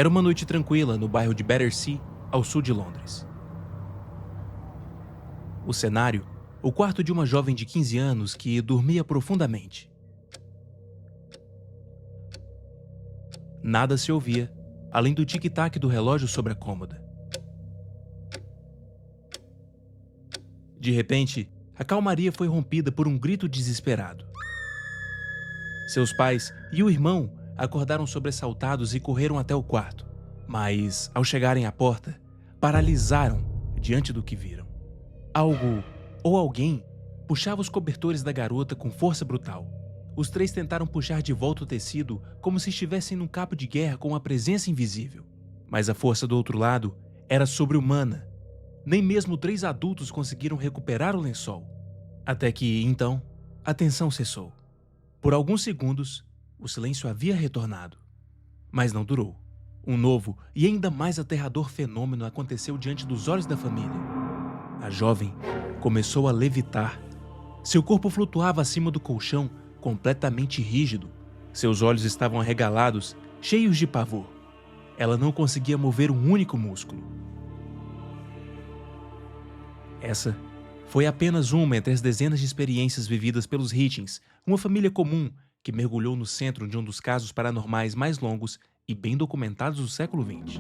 Era uma noite tranquila no bairro de Battersea, ao sul de Londres. O cenário, o quarto de uma jovem de 15 anos que dormia profundamente. Nada se ouvia, além do tic-tac do relógio sobre a cômoda. De repente, a calmaria foi rompida por um grito desesperado. Seus pais e o irmão acordaram sobressaltados e correram até o quarto, mas, ao chegarem à porta, paralisaram diante do que viram. Algo ou alguém puxava os cobertores da garota com força brutal. Os três tentaram puxar de volta o tecido como se estivessem num cabo de guerra com uma presença invisível. Mas a força do outro lado era sobre-humana. Nem mesmo 3 adultos conseguiram recuperar o lençol. Até que, então, a tensão cessou. Por alguns segundos, o silêncio havia retornado. Mas não durou. Um novo e ainda mais aterrador fenômeno aconteceu diante dos olhos da família. A jovem começou a levitar. Seu corpo flutuava acima do colchão, completamente rígido. Seus olhos estavam arregalados, cheios de pavor. Ela não conseguia mover um único músculo. Essa foi apenas uma entre as dezenas de experiências vividas pelos Hitchens, uma família comum que mergulhou no centro de um dos casos paranormais mais longos e bem documentados do século XX.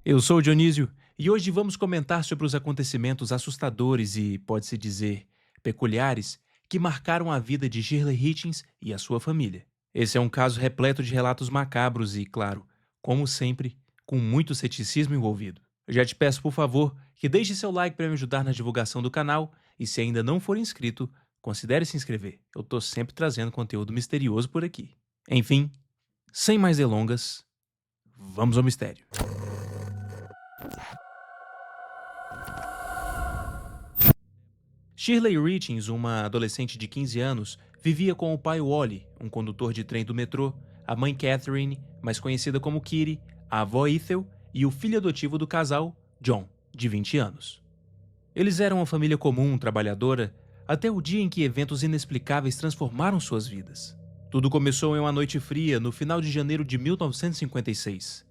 Eu sou o Dionísio e hoje vamos comentar sobre os acontecimentos assustadores e, pode-se dizer, peculiares que marcaram a vida de Shirley Hitchens e a sua família. Esse é um caso repleto de relatos macabros e, claro, como sempre, com muito ceticismo envolvido. Eu já te peço, por favor, que deixe seu like para me ajudar na divulgação do canal e, se ainda não for inscrito, considere se inscrever. Eu tô sempre trazendo conteúdo misterioso por aqui. Enfim, sem mais delongas, vamos ao mistério. Shirley Hitchens, uma adolescente de 15 anos, vivia com o pai Wally, um condutor de trem do metrô, a mãe Catherine, mais conhecida como Kitty, a avó Ethel e o filho adotivo do casal, John, de 20 anos. Eles eram uma família comum, trabalhadora, até o dia em que eventos inexplicáveis transformaram suas vidas. Tudo começou em uma noite fria, no final de janeiro de 1956.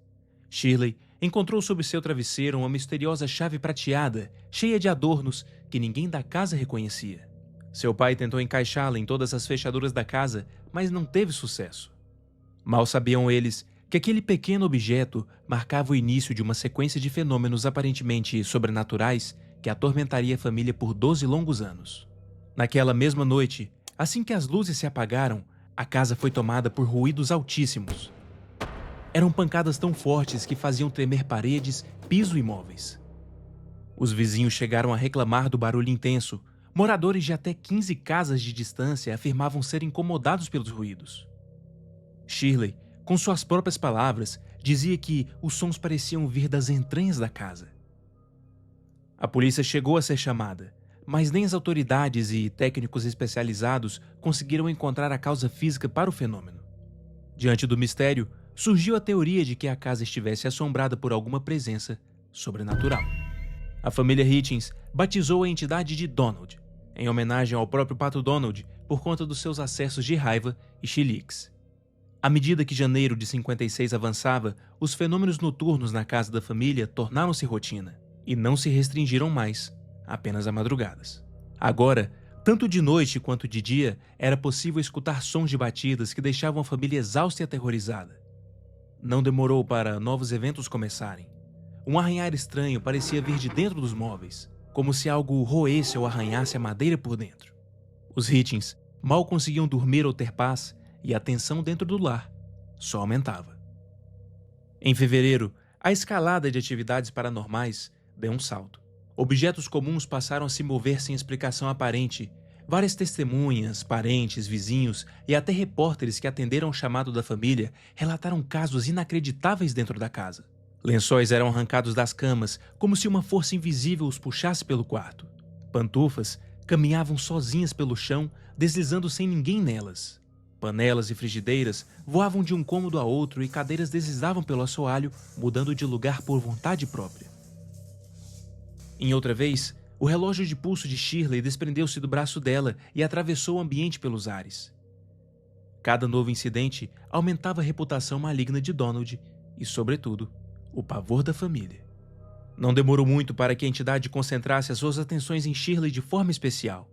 Shirley encontrou sob seu travesseiro uma misteriosa chave prateada, cheia de adornos, que ninguém da casa reconhecia. Seu pai tentou encaixá-la em todas as fechaduras da casa, mas não teve sucesso. Mal sabiam eles que aquele pequeno objeto marcava o início de uma sequência de fenômenos aparentemente sobrenaturais que atormentaria a família por 12 longos anos. Naquela mesma noite, assim que as luzes se apagaram, a casa foi tomada por ruídos altíssimos. Eram pancadas tão fortes que faziam tremer paredes, piso e móveis. Os vizinhos chegaram a reclamar do barulho intenso. Moradores de até 15 casas de distância afirmavam ser incomodados pelos ruídos. Shirley, com suas próprias palavras, dizia que os sons pareciam vir das entranhas da casa. A polícia chegou a ser chamada, mas nem as autoridades e técnicos especializados conseguiram encontrar a causa física para o fenômeno. Diante do mistério, surgiu a teoria de que a casa estivesse assombrada por alguma presença sobrenatural. A família Hitchens batizou a entidade de Donald, em homenagem ao próprio Pato Donald por conta dos seus acessos de raiva e chiliques. À medida que janeiro de 56 avançava, os fenômenos noturnos na casa da família tornaram-se rotina e não se restringiram mais apenas a madrugadas. Agora, tanto de noite quanto de dia, era possível escutar sons de batidas que deixavam a família exausta e aterrorizada. Não demorou para novos eventos começarem. Um arranhar estranho parecia vir de dentro dos móveis, como se algo roesse ou arranhasse a madeira por dentro. Os Hitchens mal conseguiam dormir ou ter paz, e a tensão dentro do lar só aumentava. Em fevereiro, a escalada de atividades paranormais deu um salto. Objetos comuns passaram a se mover sem explicação aparente. Várias testemunhas, parentes, vizinhos e até repórteres que atenderam ao chamado da família relataram casos inacreditáveis dentro da casa. Lençóis eram arrancados das camas, como se uma força invisível os puxasse pelo quarto. Pantufas caminhavam sozinhas pelo chão, deslizando sem ninguém nelas. Panelas e frigideiras voavam de um cômodo a outro e cadeiras deslizavam pelo assoalho, mudando de lugar por vontade própria. Em outra vez, o relógio de pulso de Shirley desprendeu-se do braço dela e atravessou o ambiente pelos ares. Cada novo incidente aumentava a reputação maligna de Donald e, sobretudo, o pavor da família. Não demorou muito para que a entidade concentrasse as suas atenções em Shirley de forma especial.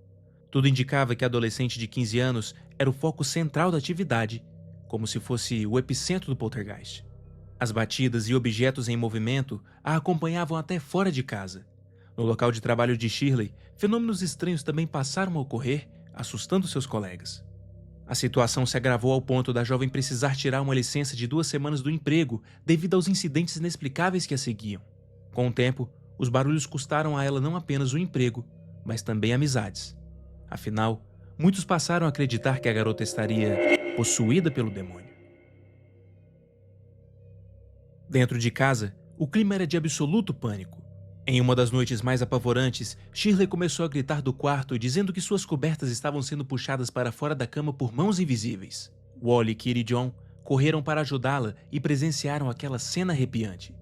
Tudo indicava que a adolescente de 15 anos era o foco central da atividade, como se fosse o epicentro do poltergeist. As batidas e objetos em movimento a acompanhavam até fora de casa. No local de trabalho de Shirley, fenômenos estranhos também passaram a ocorrer, assustando seus colegas. A situação se agravou ao ponto da jovem precisar tirar uma licença de 2 semanas do emprego devido aos incidentes inexplicáveis que a seguiam. Com o tempo, os barulhos custaram a ela não apenas o emprego, mas também amizades. Afinal, muitos passaram a acreditar que a garota estaria possuída pelo demônio. Dentro de casa, o clima era de absoluto pânico. Em uma das noites mais apavorantes, Shirley começou a gritar do quarto dizendo que suas cobertas estavam sendo puxadas para fora da cama por mãos invisíveis. Wally, Kitty e John correram para ajudá-la e presenciaram aquela cena arrepiante.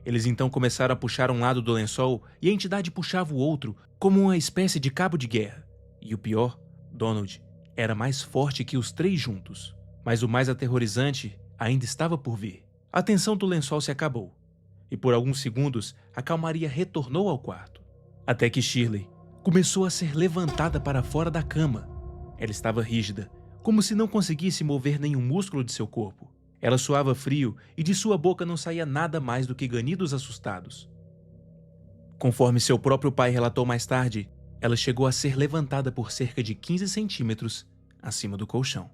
Eles então começaram a puxar um lado do lençol e a entidade puxava o outro, como uma espécie de cabo de guerra. E o pior, Donald era mais forte que os 3 juntos. Mas o mais aterrorizante ainda estava por vir. A tensão do lençol se acabou, e por alguns segundos a calmaria retornou ao quarto. Até que Shirley começou a ser levantada para fora da cama. Ela estava rígida, como se não conseguisse mover nenhum músculo de seu corpo. Ela suava frio e de sua boca não saía nada mais do que ganidos assustados. Conforme seu próprio pai relatou mais tarde, ela chegou a ser levantada por cerca de 15 centímetros acima do colchão.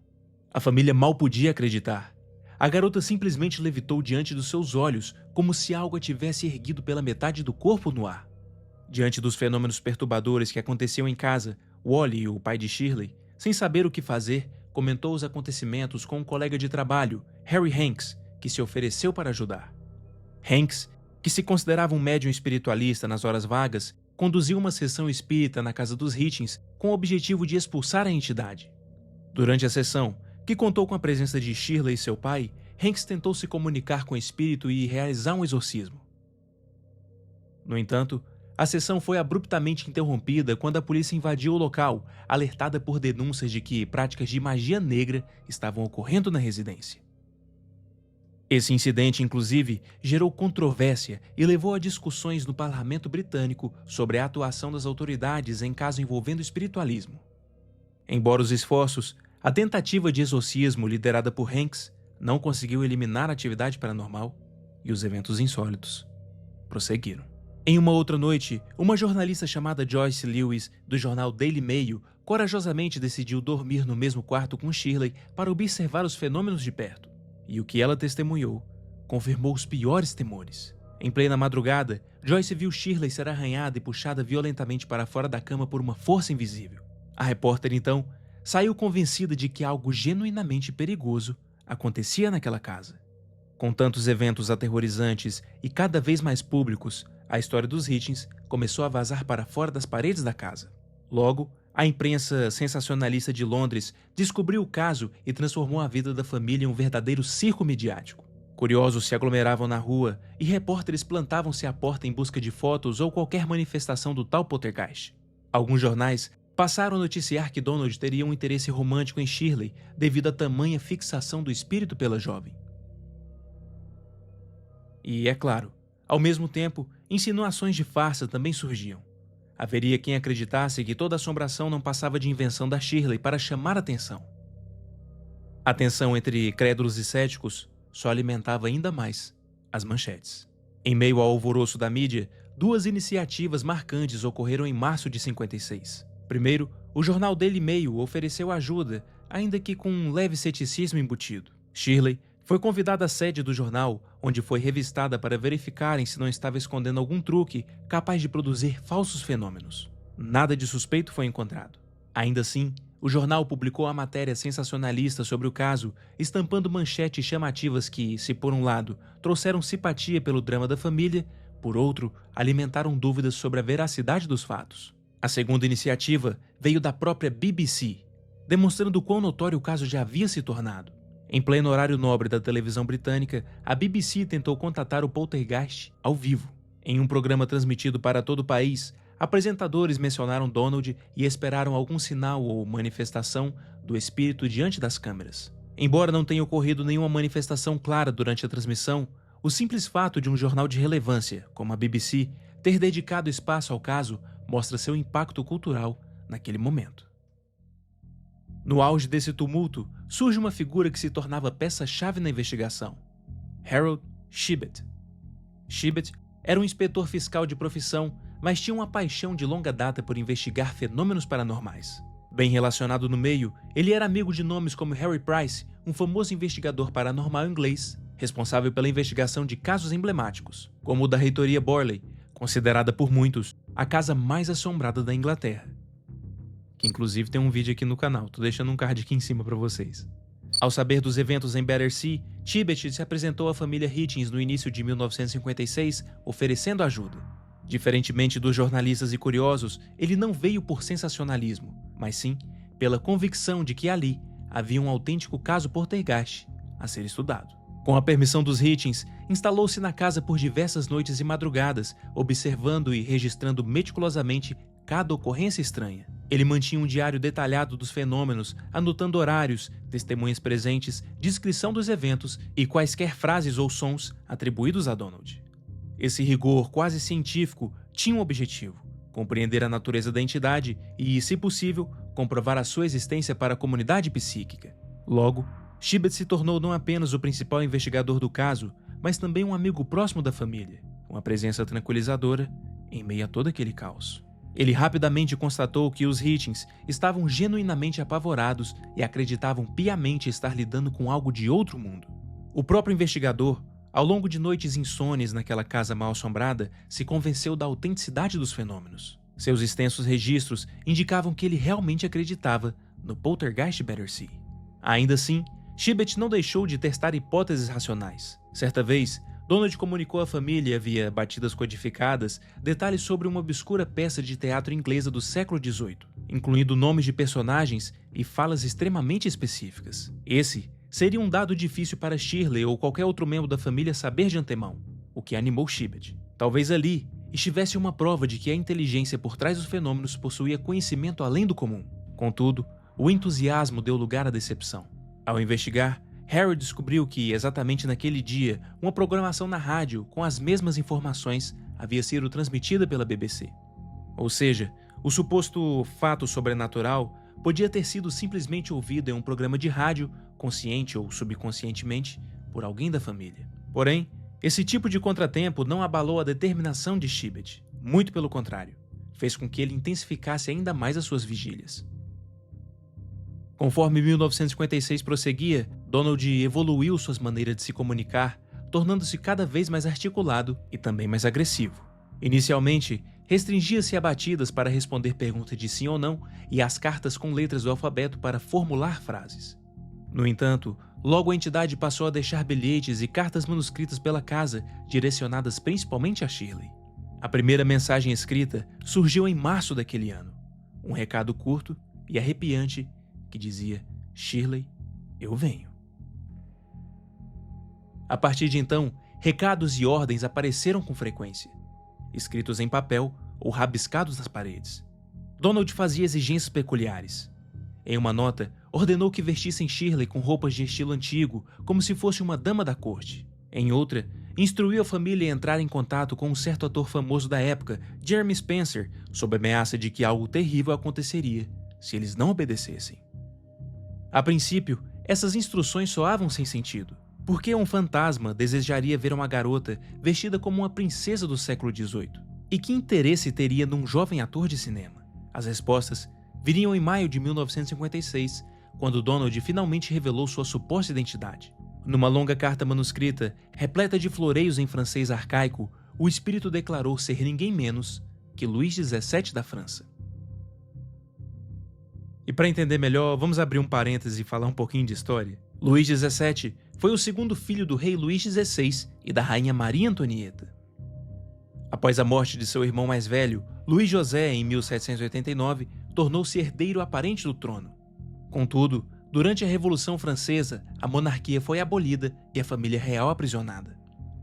A família mal podia acreditar. A garota simplesmente levitou diante dos seus olhos, como se algo a tivesse erguido pela metade do corpo no ar. Diante dos fenômenos perturbadores que aconteciam em casa, Wally, o pai de Shirley, sem saber o que fazer, comentou os acontecimentos com um colega de trabalho, Harry Hanks, que se ofereceu para ajudar. Hanks, que se considerava um médium espiritualista nas horas vagas, conduziu uma sessão espírita na casa dos Hitchens com o objetivo de expulsar a entidade. Durante a sessão, que contou com a presença de Shirley e seu pai, Hanks tentou se comunicar com o espírito e realizar um exorcismo. No entanto, a sessão foi abruptamente interrompida quando a polícia invadiu o local, alertada por denúncias de que práticas de magia negra estavam ocorrendo na residência. Esse incidente, inclusive, gerou controvérsia e levou a discussões no parlamento britânico sobre a atuação das autoridades em caso envolvendo espiritualismo. Embora os esforços, a tentativa de exorcismo liderada por Hanks não conseguiu eliminar a atividade paranormal e os eventos insólitos prosseguiram. Em uma outra noite, uma jornalista chamada Joyce Lewis, do jornal Daily Mail, corajosamente decidiu dormir no mesmo quarto com Shirley para observar os fenômenos de perto. E o que ela testemunhou confirmou os piores temores. Em plena madrugada, Joyce viu Shirley ser arranhada e puxada violentamente para fora da cama por uma força invisível. A repórter, então, saiu convencida de que algo genuinamente perigoso acontecia naquela casa. Com tantos eventos aterrorizantes e cada vez mais públicos, a história dos Hitchens começou a vazar para fora das paredes da casa. Logo, a imprensa sensacionalista de Londres descobriu o caso e transformou a vida da família em um verdadeiro circo midiático. Curiosos se aglomeravam na rua e repórteres plantavam-se à porta em busca de fotos ou qualquer manifestação do tal poltergeist. Alguns jornais passaram a noticiar que Donald teria um interesse romântico em Shirley devido à tamanha fixação do espírito pela jovem. E, é claro, ao mesmo tempo, insinuações de farsa também surgiam. Haveria quem acreditasse que toda assombração não passava de invenção da Shirley para chamar atenção. A tensão entre crédulos e céticos só alimentava ainda mais as manchetes. Em meio ao alvoroço da mídia, 2 iniciativas marcantes ocorreram em março de 56. Primeiro, o jornal Daily Mail ofereceu ajuda, ainda que com um leve ceticismo embutido. Shirley foi convidada à sede do jornal, onde foi revistada para verificarem se não estava escondendo algum truque capaz de produzir falsos fenômenos. Nada de suspeito foi encontrado. Ainda assim, o jornal publicou a matéria sensacionalista sobre o caso, estampando manchetes chamativas que, se por um lado, trouxeram simpatia pelo drama da família, por outro, alimentaram dúvidas sobre a veracidade dos fatos. A segunda iniciativa veio da própria BBC, demonstrando quão notório o caso já havia se tornado. Em pleno horário nobre da televisão britânica, a BBC tentou contatar o poltergeist ao vivo. Em um programa transmitido para todo o país, apresentadores mencionaram Donald e esperaram algum sinal ou manifestação do espírito diante das câmeras. Embora não tenha ocorrido nenhuma manifestação clara durante a transmissão, o simples fato de um jornal de relevância, como a BBC, ter dedicado espaço ao caso mostra seu impacto cultural naquele momento. No auge desse tumulto, surge uma figura que se tornava peça-chave na investigação: Harold Shibet. Shibet era um inspetor fiscal de profissão, mas tinha uma paixão de longa data por investigar fenômenos paranormais. Bem relacionado no meio, ele era amigo de nomes como Harry Price, um famoso investigador paranormal inglês, responsável pela investigação de casos emblemáticos, como o da reitoria Borley, considerada por muitos a casa mais assombrada da Inglaterra. Que inclusive tem um vídeo aqui no canal, tô deixando um card aqui em cima para vocês. Ao saber dos eventos em Battersea, Shibet se apresentou à família Hitchens no início de 1956, oferecendo ajuda. Diferentemente dos jornalistas e curiosos, ele não veio por sensacionalismo, mas sim pela convicção de que ali havia um autêntico caso Poltergeist a ser estudado. Com a permissão dos Hitchens, instalou-se na casa por diversas noites e madrugadas, observando e registrando meticulosamente cada ocorrência estranha. Ele mantinha um diário detalhado dos fenômenos, anotando horários, testemunhas presentes, descrição dos eventos e quaisquer frases ou sons atribuídos a Donald. Esse rigor quase científico tinha um objetivo: compreender a natureza da entidade e, se possível, comprovar a sua existência para a comunidade psíquica. Logo, Shibet se tornou não apenas o principal investigador do caso, mas também um amigo próximo da família, uma presença tranquilizadora em meio a todo aquele caos. Ele rapidamente constatou que os Hitchens estavam genuinamente apavorados e acreditavam piamente estar lidando com algo de outro mundo. O próprio investigador, ao longo de noites insones naquela casa mal-assombrada, se convenceu da autenticidade dos fenômenos. Seus extensos registros indicavam que ele realmente acreditava no Poltergeist Battersea. Ainda assim, Shibet não deixou de testar hipóteses racionais. Certa vez, Donald comunicou à família, via batidas codificadas, detalhes sobre uma obscura peça de teatro inglesa do século XVIII, incluindo nomes de personagens e falas extremamente específicas. Esse seria um dado difícil para Shirley ou qualquer outro membro da família saber de antemão, o que animou Shibet. Talvez ali estivesse uma prova de que a inteligência por trás dos fenômenos possuía conhecimento além do comum. Contudo, o entusiasmo deu lugar à decepção. Ao investigar, Harry descobriu que, exatamente naquele dia, uma programação na rádio com as mesmas informações havia sido transmitida pela BBC. Ou seja, o suposto fato sobrenatural podia ter sido simplesmente ouvido em um programa de rádio, consciente ou subconscientemente, por alguém da família. Porém, esse tipo de contratempo não abalou a determinação de Shibet. Muito pelo contrário, fez com que ele intensificasse ainda mais as suas vigílias. Conforme 1956 prosseguia, Donald evoluiu suas maneiras de se comunicar, tornando-se cada vez mais articulado e também mais agressivo. Inicialmente, restringia-se a batidas para responder perguntas de sim ou não e às cartas com letras do alfabeto para formular frases. No entanto, logo a entidade passou a deixar bilhetes e cartas manuscritas pela casa, direcionadas principalmente a Shirley. A primeira mensagem escrita surgiu em março daquele ano. Um recado curto e arrepiante que dizia: Shirley, eu venho. A partir de então, recados e ordens apareceram com frequência, escritos em papel ou rabiscados nas paredes. Donald fazia exigências peculiares. Em uma nota, ordenou que vestissem Shirley com roupas de estilo antigo, como se fosse uma dama da corte. Em outra, instruiu a família a entrar em contato com um certo ator famoso da época, Jeremy Spencer, sob ameaça de que algo terrível aconteceria se eles não obedecessem. A princípio, essas instruções soavam sem sentido. Por que um fantasma desejaria ver uma garota vestida como uma princesa do século XVIII? E que interesse teria num jovem ator de cinema? As respostas viriam em maio de 1956, quando Donald finalmente revelou sua suposta identidade. Numa longa carta manuscrita, repleta de floreios em francês arcaico, o espírito declarou ser ninguém menos que Luís XVII da França. E para entender melhor, vamos abrir um parêntese e falar um pouquinho de história. Luís XVII foi o segundo filho do rei Luís XVI e da rainha Maria Antonieta. Após a morte de seu irmão mais velho, Luís José, em 1789, tornou-se herdeiro aparente do trono. Contudo, durante a Revolução Francesa, a monarquia foi abolida e a família real aprisionada.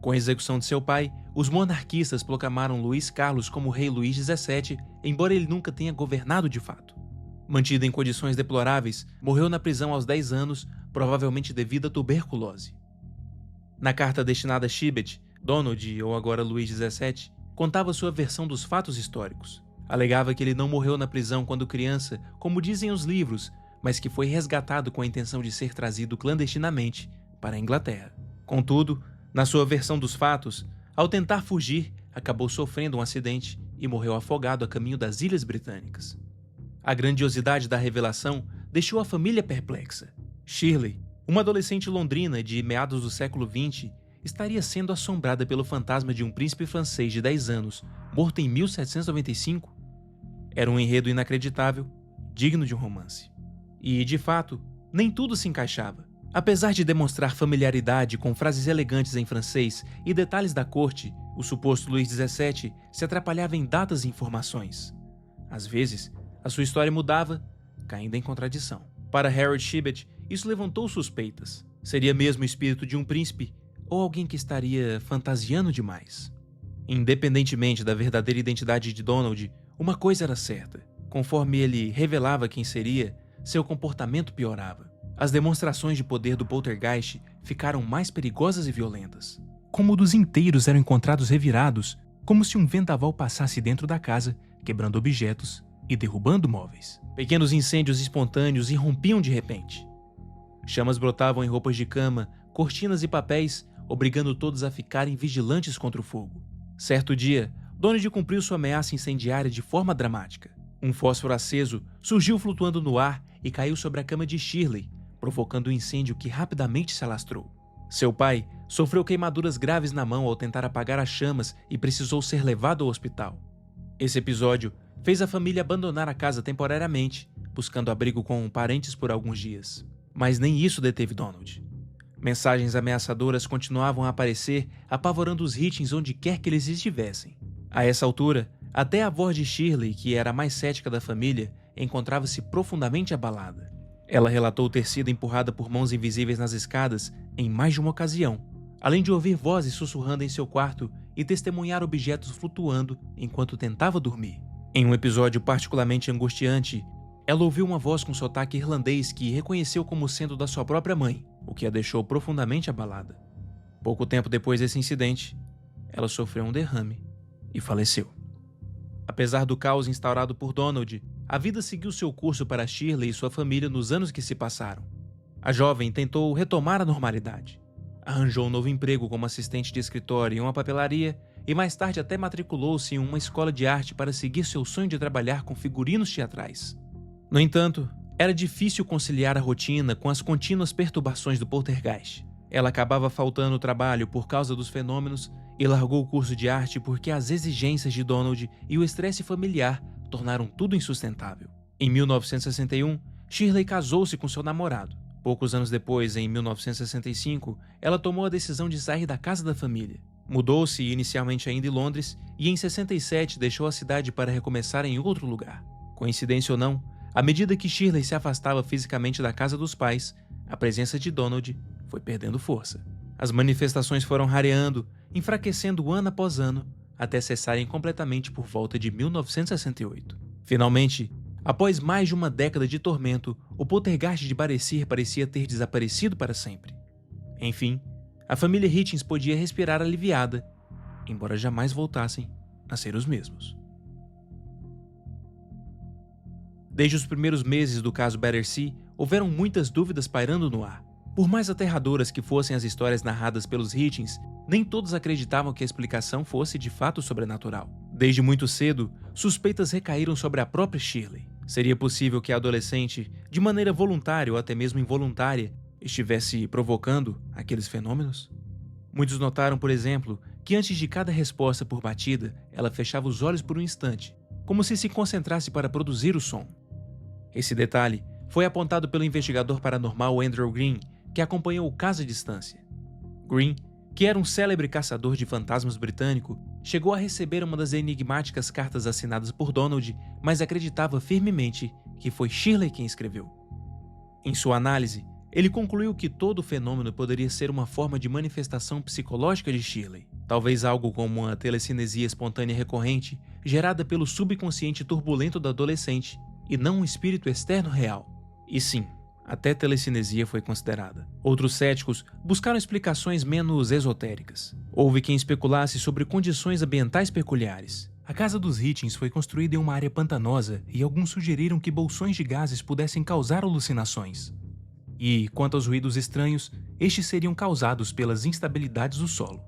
Com a execução de seu pai, os monarquistas proclamaram Luís Carlos como rei Luís XVII, embora ele nunca tenha governado de fato. Mantido em condições deploráveis, morreu na prisão aos 10 anos, provavelmente devido à tuberculose. Na carta destinada a Shibet, Donald, ou agora Luís XVII, contava sua versão dos fatos históricos. Alegava que ele não morreu na prisão quando criança, como dizem os livros, mas que foi resgatado com a intenção de ser trazido clandestinamente para a Inglaterra. Contudo, na sua versão dos fatos, ao tentar fugir, acabou sofrendo um acidente e morreu afogado a caminho das Ilhas Britânicas. A grandiosidade da revelação deixou a família perplexa. Shirley, uma adolescente londrina de meados do século XX, estaria sendo assombrada pelo fantasma de um príncipe francês de 10 anos, morto em 1795? Era um enredo inacreditável, digno de um romance. E, de fato, nem tudo se encaixava. Apesar de demonstrar familiaridade com frases elegantes em francês e detalhes da corte, o suposto Luís XVII se atrapalhava em datas e informações. Às vezes, a sua história mudava, caindo em contradição. Para Harold Shibet, isso levantou suspeitas. Seria mesmo o espírito de um príncipe ou alguém que estaria fantasiando demais? Independentemente da verdadeira identidade de Donald, uma coisa era certa. Conforme ele revelava quem seria, seu comportamento piorava. As demonstrações de poder do poltergeist ficaram mais perigosas e violentas. Cômodos inteiros eram encontrados revirados, como se um vendaval passasse dentro da casa, quebrando objetos e derrubando móveis. Pequenos incêndios espontâneos irrompiam de repente. Chamas brotavam em roupas de cama, cortinas e papéis, obrigando todos a ficarem vigilantes contra o fogo. Certo dia, Donald cumpriu sua ameaça incendiária de forma dramática. Um fósforo aceso surgiu flutuando no ar e caiu sobre a cama de Shirley, provocando um incêndio que rapidamente se alastrou. Seu pai sofreu queimaduras graves na mão ao tentar apagar as chamas e precisou ser levado ao hospital. Esse episódio fez a família abandonar a casa temporariamente, buscando abrigo com parentes por alguns dias. Mas nem isso deteve Donald. Mensagens ameaçadoras continuavam a aparecer, apavorando os Hitchens onde quer que eles estivessem. A essa altura, até a avó de Shirley, que era a mais cética da família, encontrava-se profundamente abalada. Ela relatou ter sido empurrada por mãos invisíveis nas escadas em mais de uma ocasião, além de ouvir vozes sussurrando em seu quarto e testemunhar objetos flutuando enquanto tentava dormir. Em um episódio particularmente angustiante, ela ouviu uma voz com sotaque irlandês que reconheceu como sendo da sua própria mãe, o que a deixou profundamente abalada. Pouco tempo depois desse incidente, ela sofreu um derrame e faleceu. Apesar do caos instaurado por Donald, a vida seguiu seu curso para Shirley e sua família nos anos que se passaram. A jovem tentou retomar a normalidade. Arranjou um novo emprego como assistente de escritório em uma papelaria e mais tarde até matriculou-se em uma escola de arte para seguir seu sonho de trabalhar com figurinos teatrais. No entanto, era difícil conciliar a rotina com as contínuas perturbações do poltergeist. Ela acabava faltando ao trabalho por causa dos fenômenos e largou o curso de arte porque as exigências de Donald e o estresse familiar tornaram tudo insustentável. Em 1961, Shirley casou-se com seu namorado. Poucos anos depois, em 1965, ela tomou a decisão de sair da casa da família. Mudou-se inicialmente ainda em Londres e em 67 deixou a cidade para recomeçar em outro lugar. Coincidência ou não, à medida que Shirley se afastava fisicamente da casa dos pais, a presença de Donald foi perdendo força. As manifestações foram rareando, enfraquecendo ano após ano, até cessarem completamente por volta de 1968. Finalmente, após mais de uma década de tormento, o poltergeist de Battersea parecia ter desaparecido para sempre. Enfim, a família Hitchens podia respirar aliviada, embora jamais voltassem a ser os mesmos. Desde os primeiros meses do caso Battersea, houveram muitas dúvidas pairando no ar. Por mais aterradoras que fossem as histórias narradas pelos Hitchens, nem todos acreditavam que a explicação fosse de fato sobrenatural. Desde muito cedo, suspeitas recaíram sobre a própria Shirley. Seria possível que a adolescente, de maneira voluntária ou até mesmo involuntária, estivesse provocando aqueles fenômenos? Muitos notaram, por exemplo, que antes de cada resposta por batida, ela fechava os olhos por um instante, como se concentrasse para produzir o som. Esse detalhe foi apontado pelo investigador paranormal Andrew Green, que acompanhou o caso à distância. Green, que era um célebre caçador de fantasmas britânico, chegou a receber uma das enigmáticas cartas assinadas por Donald, mas acreditava firmemente que foi Shirley quem escreveu. Em sua análise, Ele concluiu que todo o fenômeno poderia ser uma forma de manifestação psicológica de Shirley, talvez algo como uma telecinesia espontânea recorrente gerada pelo subconsciente turbulento do adolescente, e não um espírito externo real. E sim, até telecinesia foi considerada. Outros céticos buscaram explicações menos esotéricas. Houve quem especulasse sobre condições ambientais peculiares. A casa dos Hitchens foi construída em uma área pantanosa e alguns sugeriram que bolsões de gases pudessem causar alucinações. E, quanto aos ruídos estranhos, estes seriam causados pelas instabilidades do solo.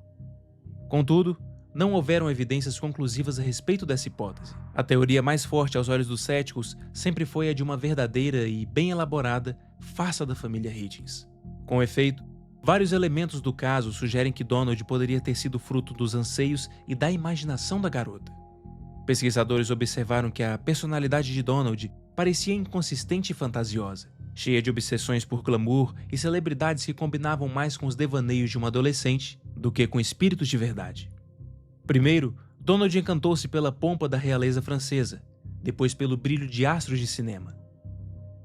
Contudo, não houveram evidências conclusivas a respeito dessa hipótese. A teoria mais forte aos olhos dos céticos sempre foi a de uma verdadeira e bem elaborada farsa da família Hitchens. Com efeito, vários elementos do caso sugerem que Donald poderia ter sido fruto dos anseios e da imaginação da garota. Pesquisadores observaram que a personalidade de Donald parecia inconsistente e fantasiosa, cheia de obsessões por glamour e celebridades que combinavam mais com os devaneios de um adolescente do que com espíritos de verdade. Primeiro, Donald encantou-se pela pompa da realeza francesa, depois pelo brilho de astros de cinema.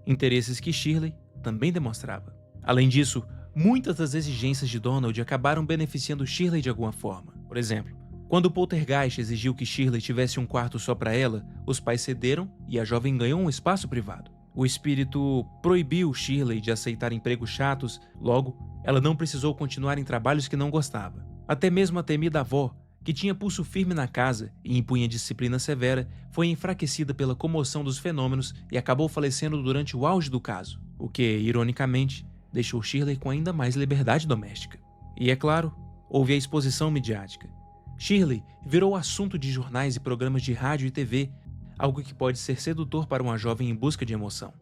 Interesses que Shirley também demonstrava. Além disso, muitas das exigências de Donald acabaram beneficiando Shirley de alguma forma. Por exemplo, quando o poltergeist exigiu que Shirley tivesse um quarto só para ela, os pais cederam e a jovem ganhou um espaço privado. O espírito proibiu Shirley de aceitar empregos chatos, logo, ela não precisou continuar em trabalhos que não gostava. Até mesmo a temida avó, que tinha pulso firme na casa e impunha disciplina severa, foi enfraquecida pela comoção dos fenômenos e acabou falecendo durante o auge do caso, o que, ironicamente, deixou Shirley com ainda mais liberdade doméstica. E, é claro, houve a exposição midiática. Shirley virou assunto de jornais e programas de rádio e TV, algo que pode ser sedutor para uma jovem em busca de emoção.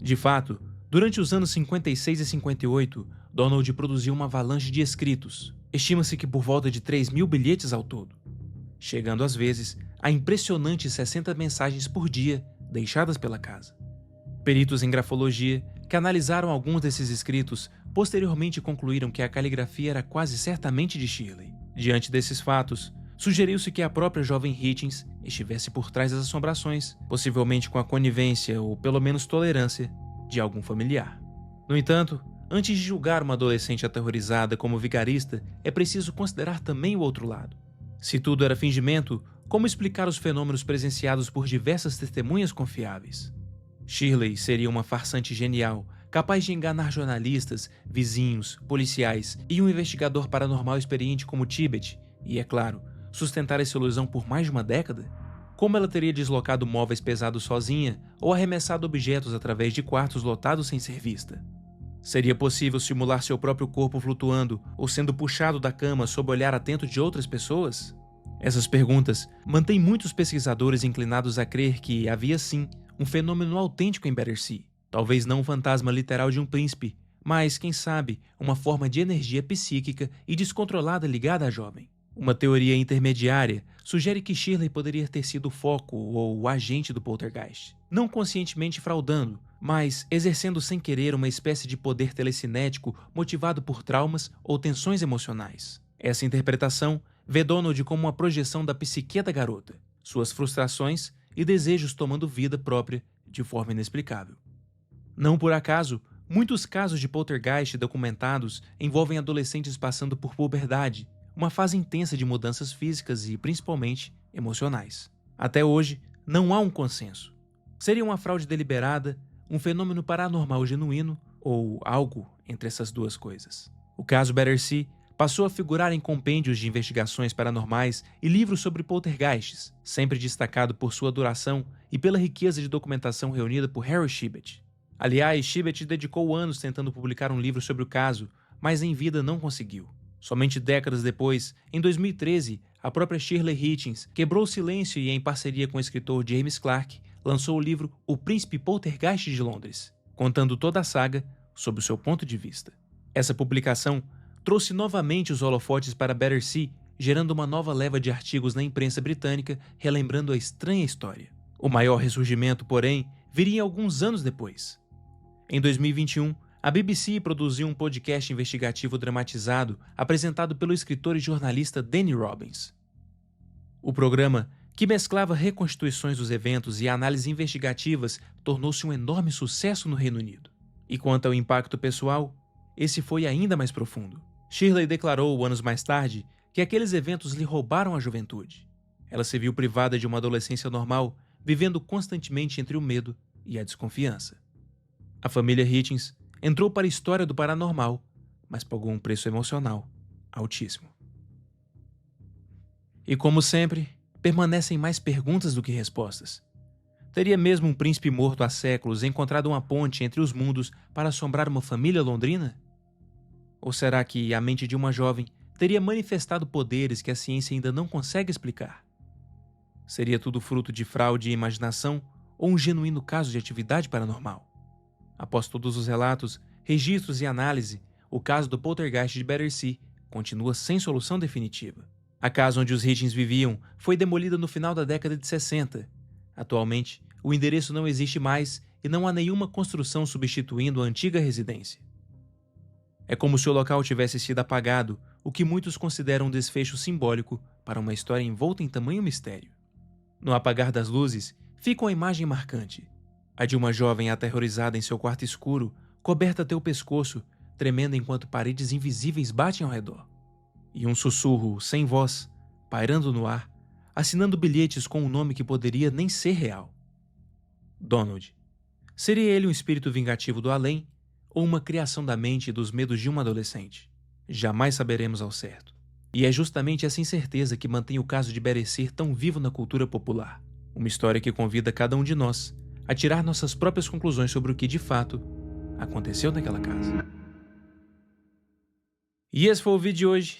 De fato, durante os anos 56 e 58, Donald produziu uma avalanche de escritos. Estima-se que por volta de 3.000 bilhetes ao todo, chegando às vezes a impressionantes 60 mensagens por dia deixadas pela casa. Peritos em grafologia, que analisaram alguns desses escritos, posteriormente concluíram que a caligrafia era quase certamente de Shirley. Diante desses fatos, sugeriu-se que a própria jovem Hitchens estivesse por trás das assombrações, possivelmente com a conivência ou pelo menos tolerância de algum familiar. No entanto, antes de julgar uma adolescente aterrorizada como vigarista, é preciso considerar também o outro lado. Se tudo era fingimento, como explicar os fenômenos presenciados por diversas testemunhas confiáveis? Shirley seria uma farsante genial, capaz de enganar jornalistas, vizinhos, policiais e um investigador paranormal experiente como Tibbet, e, é claro, sustentar essa ilusão por mais de uma década? Como ela teria deslocado móveis pesados sozinha ou arremessado objetos através de quartos lotados sem ser vista? Seria possível simular seu próprio corpo flutuando ou sendo puxado da cama sob o olhar atento de outras pessoas? Essas perguntas mantêm muitos pesquisadores inclinados a crer que havia sim um fenômeno autêntico em Battersea. Talvez não um fantasma literal de um príncipe, mas, quem sabe, uma forma de energia psíquica e descontrolada ligada à jovem. Uma teoria intermediária sugere que Shirley poderia ter sido o foco ou o agente do poltergeist, não conscientemente fraudando, mas exercendo sem querer uma espécie de poder telecinético motivado por traumas ou tensões emocionais. Essa interpretação vê Donald como uma projeção da psique da garota, suas frustrações e desejos tomando vida própria de forma inexplicável. Não por acaso, muitos casos de poltergeist documentados envolvem adolescentes passando por puberdade, uma fase intensa de mudanças físicas e, principalmente, emocionais. Até hoje, não há um consenso. Seria uma fraude deliberada, um fenômeno paranormal genuíno ou algo entre essas duas coisas? O caso Battersea passou a figurar em compêndios de investigações paranormais e livros sobre poltergeists, sempre destacado por sua duração e pela riqueza de documentação reunida por Harry Shibet. Aliás, Shibet dedicou anos tentando publicar um livro sobre o caso, mas em vida não conseguiu. Somente décadas depois, em 2013, a própria Shirley Hitchens quebrou o silêncio e, em parceria com o escritor James Clarke, lançou o livro O Príncipe Poltergeist de Londres, contando toda a saga sob o seu ponto de vista. Essa publicação trouxe novamente os holofotes para Battersea, gerando uma nova leva de artigos na imprensa britânica relembrando a estranha história. O maior ressurgimento, porém, viria alguns anos depois. Em 2021, a BBC produziu um podcast investigativo dramatizado apresentado pelo escritor e jornalista Danny Robbins. O programa, que mesclava reconstituições dos eventos e análises investigativas, tornou-se um enorme sucesso no Reino Unido. E quanto ao impacto pessoal, esse foi ainda mais profundo. Shirley declarou, anos mais tarde, que aqueles eventos lhe roubaram a juventude. Ela se viu privada de uma adolescência normal, vivendo constantemente entre o medo e a desconfiança. A família Hitchens entrou para a história do paranormal, mas pagou um preço emocional altíssimo. E como sempre, permanecem mais perguntas do que respostas. Teria mesmo um príncipe morto há séculos encontrado uma ponte entre os mundos para assombrar uma família londrina? Ou será que a mente de uma jovem teria manifestado poderes que a ciência ainda não consegue explicar? Seria tudo fruto de fraude e imaginação ou um genuíno caso de atividade paranormal? Após todos os relatos, registros e análise, o caso do poltergeist de Battersea continua sem solução definitiva. A casa onde os Hitchens viviam foi demolida no final da década de 60. Atualmente, o endereço não existe mais e não há nenhuma construção substituindo a antiga residência. É como se o local tivesse sido apagado, o que muitos consideram um desfecho simbólico para uma história envolta em tamanho mistério. No apagar das luzes, fica uma imagem marcante. A de uma jovem aterrorizada em seu quarto escuro, coberta até o pescoço, tremendo enquanto paredes invisíveis batem ao redor. E um sussurro, sem voz, pairando no ar, assinando bilhetes com um nome que poderia nem ser real. Donald. Seria ele um espírito vingativo do além ou uma criação da mente e dos medos de uma adolescente? Jamais saberemos ao certo. E é justamente essa incerteza que mantém o caso de Battersea tão vivo na cultura popular. Uma história que convida cada um de nós a tirar nossas próprias conclusões sobre o que, de fato, aconteceu naquela casa. E esse foi o vídeo de hoje.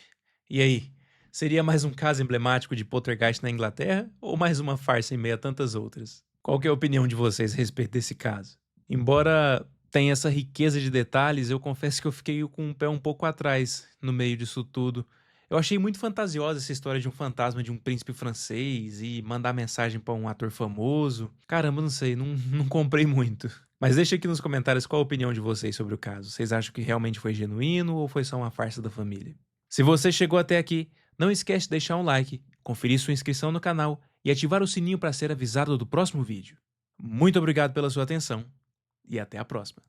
E aí, seria mais um caso emblemático de poltergeist na Inglaterra ou mais uma farsa em meio a tantas outras? Qual que é a opinião de vocês a respeito desse caso? Embora tenha essa riqueza de detalhes, eu confesso que eu fiquei com o pé um pouco atrás no meio disso tudo. Eu achei muito fantasiosa essa história de um fantasma de um príncipe francês e mandar mensagem pra um ator famoso. Caramba, não sei, não comprei muito. Mas deixa aqui nos comentários qual a opinião de vocês sobre o caso. Vocês acham que realmente foi genuíno ou foi só uma farsa da família? Se você chegou até aqui, não esquece de deixar um like, conferir sua inscrição no canal e ativar o sininho para ser avisado do próximo vídeo. Muito obrigado pela sua atenção e até a próxima.